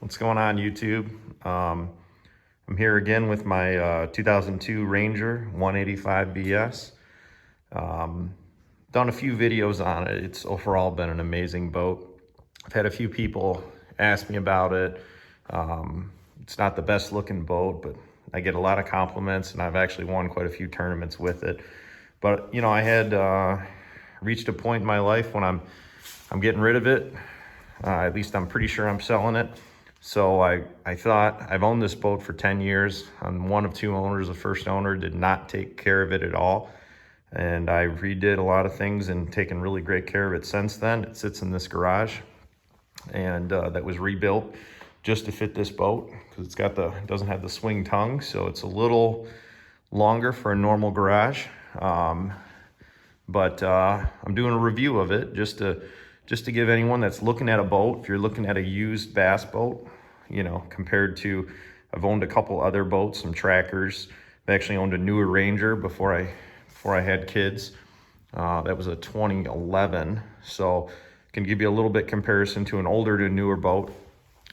What's going on, YouTube? I'm here again with my 2002 Ranger 185 BS. Done a few videos on it. It's overall been an amazing boat. I've had a few people ask me about it. It's not the best looking boat, but I get a lot of compliments, and I've actually won quite a few tournaments with it. But you know, I had reached a point in my life when I'm getting rid of it. At least I'm pretty sure I'm selling it. So I thought, I've owned this boat for 10 years. I'm one of two owners. The first owner did not take care of it at all. And I redid a lot of things and taken really great care of it since then. It sits in this garage, and that was rebuilt just to fit this boat because it doesn't have the swing tongue, so it's a little longer for a normal garage. But I'm doing a review of it just to give anyone that's looking at a boat, if you're looking at a used bass boat, you know, compared to, I've owned a couple other boats, some trackers. I actually owned a newer Ranger before I had kids. That was a 2011. So can give you a little bit comparison to an older to newer boat.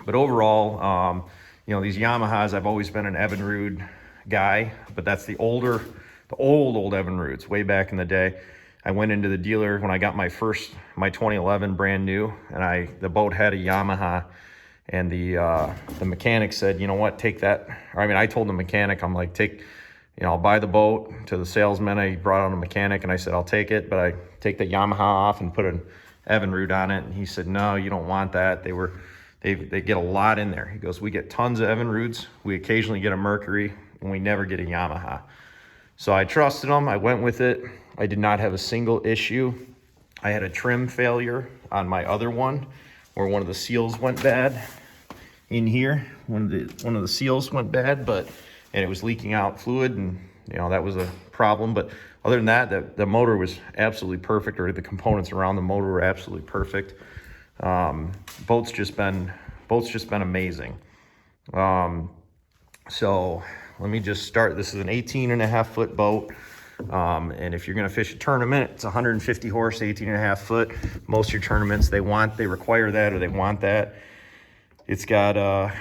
But overall, you know, these Yamahas, I've always been an Evinrude guy, but that's the old Evinrudes way back in the day. I went into the dealer when I got my 2011 brand new, and the boat had a Yamaha, and the mechanic said, you know what, take that. I told the mechanic, I'm like, I'll buy the boat. To the salesman, I brought on a mechanic, and I said, I'll take it, but I take the Yamaha off and put an Evinrude on it. And he said, no, you don't want that. They get a lot in there. He goes, we get tons of Evinrudes. We occasionally get a Mercury, and we never get a Yamaha. So I trusted him. I went with it. I did not have a single issue. I had a trim failure on my other one where one of the seals went bad in here. One of the seals went bad, and it was leaking out fluid, and you know, that was a problem. But other than that, the motor was absolutely perfect, or the components around the motor were absolutely perfect. Boat's just been amazing. So let me just start. This is an 18.5 foot boat. And if you're going to fish a tournament, it's 150 horse, 18.5 foot. Most of your tournaments, they require that, or they want that. It's got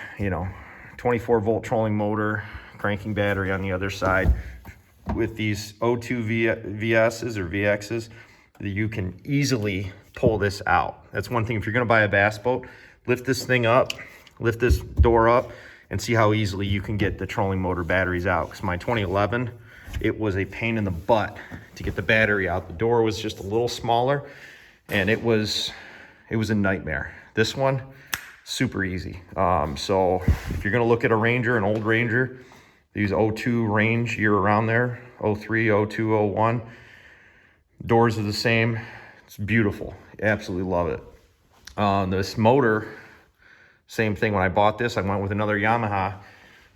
24 volt trolling motor, cranking battery on the other side. With these O2 VSs or VXs, you can easily pull this out. That's one thing. If you're going to buy a bass boat, lift this thing up, lift this door up, and see how easily you can get the trolling motor batteries out. Because my 2011, it was a pain in the butt to get the battery out. The door was just a little smaller, and it was a nightmare. This one, super easy. So if you're gonna look at a Ranger, an old Ranger, these 02 range, you're around there, 03, 02, 01, doors are the same. It's beautiful. Absolutely love it. This motor, same thing. When I bought this, I went with another Yamaha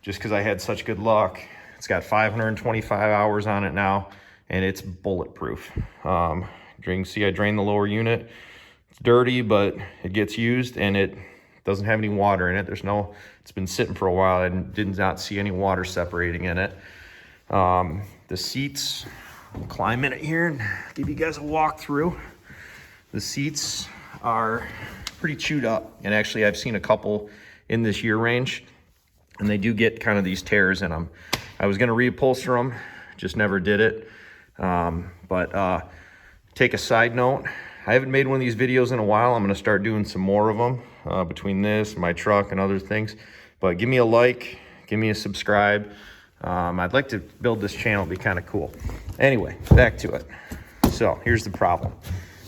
just because I had such good luck. It's got 525 hours on it now, and it's bulletproof. You can see I drained the lower unit. It's dirty, but it gets used, and it doesn't have any water in it. It's been sitting for a while. I did not see any water separating in it. The seats, I'll climb in it here and give you guys a walkthrough. The seats are pretty chewed up, and actually I've seen a couple in this year range, and they do get kind of these tears in them. I was going to reupholster them, just never did it. But take a side note, I haven't made one of these videos in a while. I'm going to start doing some more of them between this, my truck, and other things. But give me a like, give me a subscribe. I'd like to build this channel. It'd be kind of cool. Anyway, back to it. So here's the problem.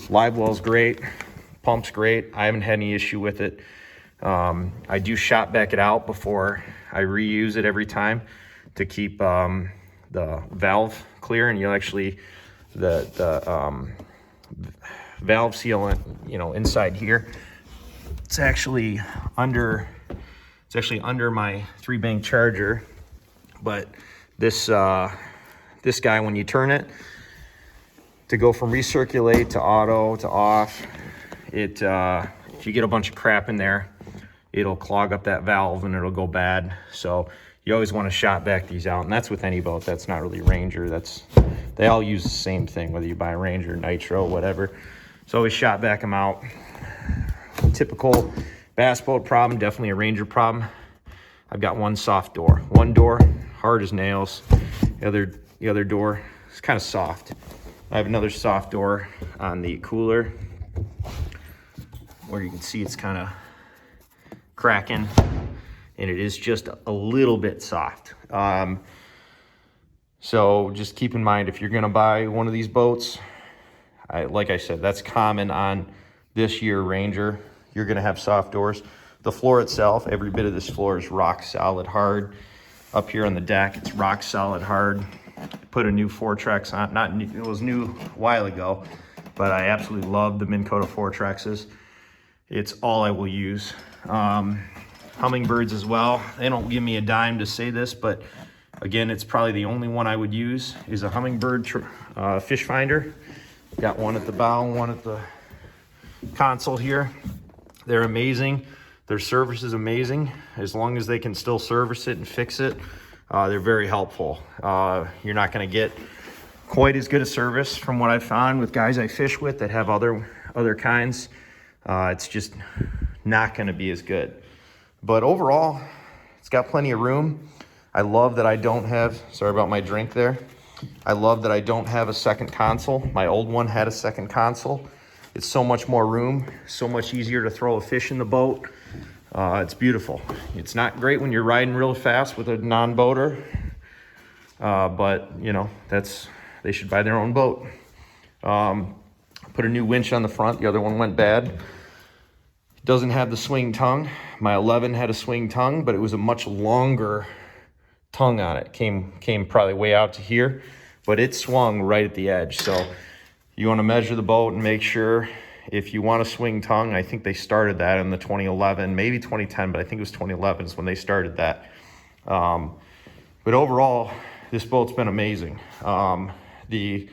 Live well's great, pump's great. I haven't had any issue with it. I do shot back it out before I reuse it every time to keep the valve clear, and the valve sealant, inside here. It's actually under my 3-bank charger, but this guy, when you turn it to go from recirculate to auto to off, if you get a bunch of crap in there, it'll clog up that valve and it'll go bad. So you always want to shot back these out, and that's with any boat. That's not really Ranger. They all use the same thing, whether you buy Ranger, Nitro, whatever. So always shot back them out. Typical Bass boat problem, definitely a Ranger problem. I've got one soft door. One door, hard as nails. The other door is kind of soft. I have another soft door on the cooler where you can see it's kind of cracking, and it is just a little bit soft. So just keep in mind, if you're gonna buy one of these boats, like I said, that's common on this year Ranger. You're gonna have soft doors. The floor itself, every bit of this floor is rock solid hard. Up here on the deck, it's rock solid hard. Put a new Fortrex on, not new, it was new a while ago, but I absolutely love the Minn Kota Fortrexes. It's all I will use. Hummingbirds as well. They don't give me a dime to say this, but again, it's probably the only one I would use is a Hummingbird fish finder. Got one at the bow, one at the console here. They're amazing. Their service is amazing. As long as they can still service it and fix it, they're very helpful. You're not gonna get quite as good a service from what I've found with guys I fish with that have other kinds. It's just not gonna be as good. But overall, it's got plenty of room. I love that I don't have, sorry about my drink there. I love that I don't have a second console. My old one had a second console. It's so much more room, so much easier to throw a fish in the boat. It's beautiful. It's not great when you're riding real fast with a non-boater, but you know, they should buy their own boat. Put a new winch on the front. The other one went bad. It doesn't have the swing tongue. My 11 had a swing tongue, but it was a much longer tongue on it. Came probably way out to here, but it swung right at the edge. So you want to measure the boat and make sure if you want a swing tongue. I think they started that in the 2011, maybe 2010, but I think it was 2011 is when they started that. But overall, this boat's been amazing. The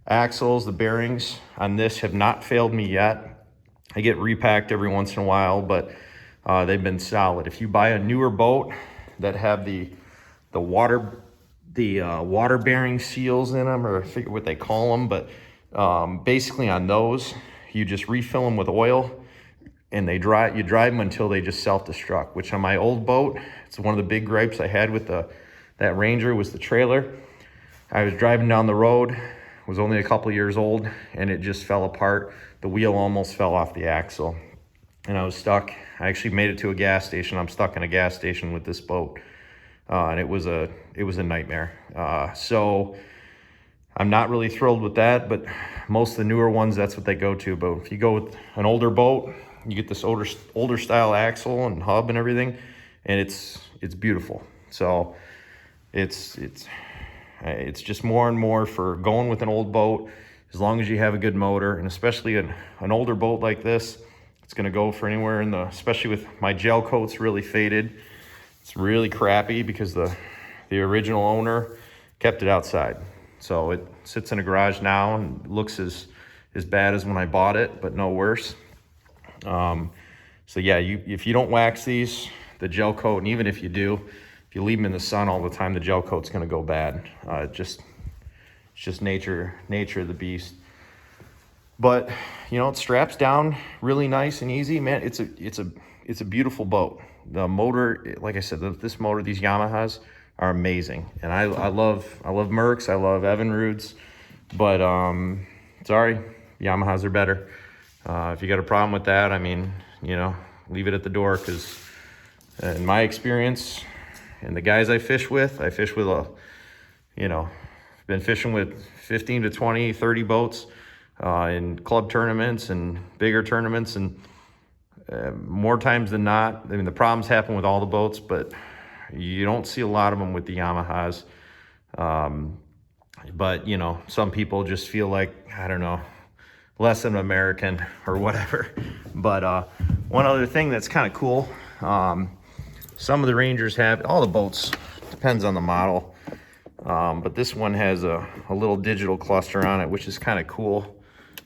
axles, the bearings on this have not failed me yet. I get repacked every once in a while, but they've been solid. If you buy a newer boat that have the water bearing seals in them, or I forget what they call them, but basically on those, you just refill them with oil and you drive them until they just self-destruct, which on my old boat, it's one of the big gripes I had with that Ranger was the trailer. I was driving down the road, was only a couple years old, and it just fell apart. The wheel almost fell off the axle and I was stuck. I actually made it to a gas station. I'm stuck in a gas station with this boat. And it was a nightmare. So I'm not really thrilled with that, but most of the newer ones, that's what they go to. But if you go with an older boat, you get this older style axle and hub and everything, and it's beautiful. So it's just more and more for going with an old boat, as long as you have a good motor, and especially an older boat like this, it's gonna go for anywhere especially with my gel coat's really faded. It's really crappy because the original owner kept it outside. So it sits in a garage now and looks as bad as when I bought it, but no worse. So yeah, if you don't wax these, the gel coat, and even if you do, if you leave them in the sun all the time, the gel coat's gonna go bad. It's just nature of the beast. But you know, it straps down really nice and easy, man. It's a beautiful boat. The motor, like I said, this motor, these Yamahas are amazing. And I love Mercs, I love Evinrudes, but sorry, Yamahas are better. If you got a problem with that, I mean, you know, leave it at the door, because in my experience, and the guys I fish with been fishing with 15 to 20, 30 boats in club tournaments and bigger tournaments, and more times than not, I mean, the problems happen with all the boats, but you don't see a lot of them with the Yamahas. But, you know, some people just feel like, I don't know, less than American or whatever. But one other thing that's kind of cool, some of the Rangers have, all the boats, depends on the model, but this one has a little digital cluster on it, which is kind of cool.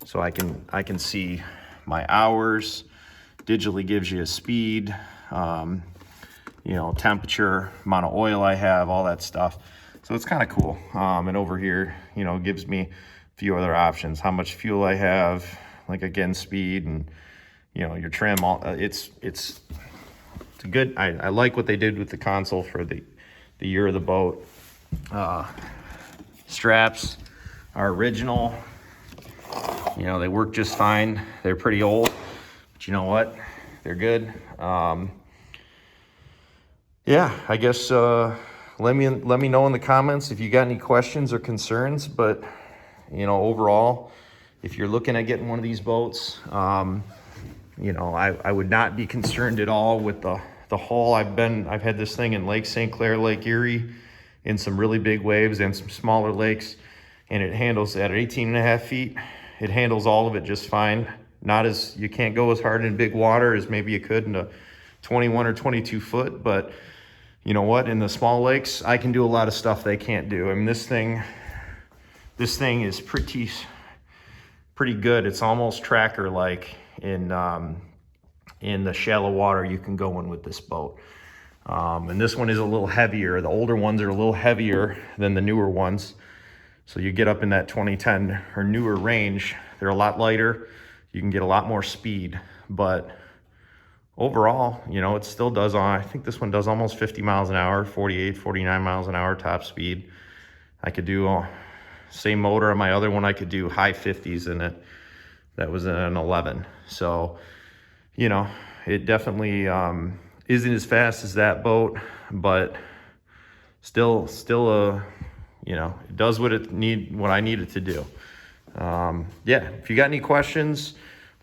So I can see my hours. Digitally gives you a speed, you know, temperature, amount of oil I have, all that stuff. So it's kind of cool. And over here, you know, gives me a few other options, how much fuel I have, like again, speed, and you know, your trim, all it's a good, I like what they did with the console for the year of the boat. Straps are original. You know, they work just fine. They're pretty old, but you know what? They're good. Yeah, I guess let me know in the comments if you got any questions or concerns. But you know, overall, if you're looking at getting one of these boats, you know, I would not be concerned at all with the hull. I've had this thing in Lake St. Clair, Lake Erie, in some really big waves and some smaller lakes, and it handles at 18.5 feet. It handles all of it just fine. You can't go as hard in big water as maybe you could in a 21 or 22 foot, but you know what? In the small lakes, I can do a lot of stuff they can't do. I mean, this thing is pretty good. It's almost tracker-like in the shallow water you can go in with this boat. And this one is a little heavier. The older ones are a little heavier than the newer ones. So you get up in that 2010 or newer range, they're a lot lighter. You can get a lot more speed, but overall, you know, it still does I think this one does almost 50 miles an hour, 48, 49 miles an hour top speed. I could do same motor on my other one. I could do high 50s in it. That was an 11. So, you know, it definitely isn't as fast as that boat, but still you know, it does what I need it to do. Yeah, if you got any questions,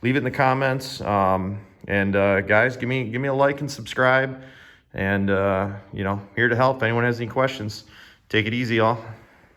leave it in the comments. Guys, give me a like and subscribe. And you know, here to help. If anyone has any questions, take it easy, y'all.